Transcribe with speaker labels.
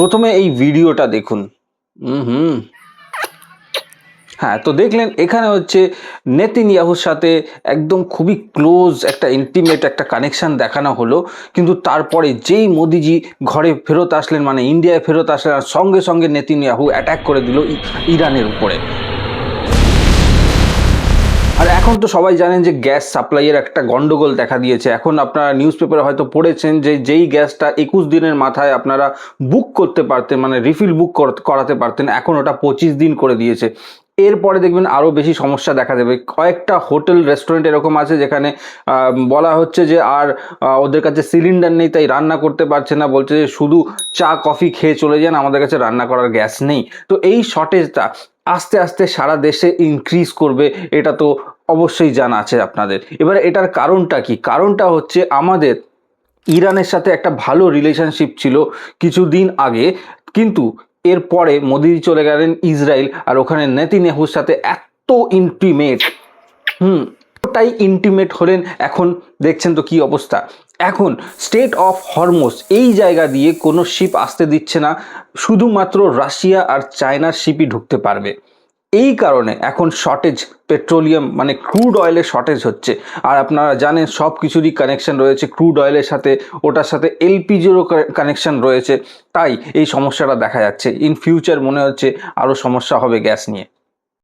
Speaker 1: প্রথমে এই ভিডিওটা দেখুন। হ্যাঁ, তো দেখলেন এখানে হচ্ছে নেতানিয়াহুর সাথে একদম খুবই ক্লোজ একটা ইন্টিমেট একটা কানেকশন দেখানো হলো, কিন্তু তারপরে যেই মোদিজি ঘরে ফেরত আসলেন, মানে ইন্ডিয়ায় ফেরত আসলেন, আর সঙ্গে সঙ্গে নেতানিয়াহু অ্যাটাক করে দিল ইরানের উপরে। আর এখন তো সবাই জানেন যে গ্যাস সাপ্লাইয়ের একটা গন্ডগোল দেখা দিয়েছে। এখন আপনারা নিউজ পেপারে হয়তো পড়েছেন যে যেই গ্যাসটা 21 দিনের মাথায় আপনারা বুক করতে পারতেন, মানে রিফিল বুক করাতে পারতেন, এখন ওটা 25 দিন করে দিয়েছে। এরপরে দেখবেন আরও বেশি সমস্যা দেখা দেবে। কয়েকটা হোটেল রেস্টুরেন্ট এরকম আছে যেখানে বলা হচ্ছে যে আর ওদের কাছে সিলিন্ডার নেই, তাই রান্না করতে পারছে না, বলছে যে শুধু চা কফি খেয়ে চলে যান, আমাদের কাছে রান্না করার গ্যাস নেই। তো এই শর্টেজটা আস্তে আস্তে সারা দেশে ইনক্রিজ করবে, এটা তো অবশ্যই জানা আছে আপনাদের। এবারে এটার কারণটা কি? কারণটা হচ্ছে আমাদের ইরানের সাথে একটা ভালো রিলেশনশিপ ছিল কিছুদিন আগে, কিন্তু এরপরে মোদিজি চলে গেলেন ইসরায়েল, আর ওখানে নেতানিয়াহুর সাথে এত ইন্টিমেট, ওটাই ইন্টিমেট হলেন। এখন দেখছেন তো কি অবস্থা। এখন স্টেট অফ হরমুজ এই জায়গা দিয়ে কোনো শিপ আসতে দিচ্ছে না, শুধুমাত্র রাশিয়া আর চায়নার শিপই ঢুকতে পারবে। এই কারণে এখন শর্টেজ, পেট্রোলিয়াম মানে ক্রুড অয়েলের শর্টেজ হচ্ছে। আর আপনারা জানেন সব কিছুরই কানেকশন রয়েছে ক্রুড অয়েলের সাথে, ওটার সাথে এলপিজিরও কানেকশন রয়েছে। তাই এই সমস্যাটা দেখা যাচ্ছে। ইন ফিউচার মনে হচ্ছে আরও সমস্যা হবে গ্যাস নিয়ে।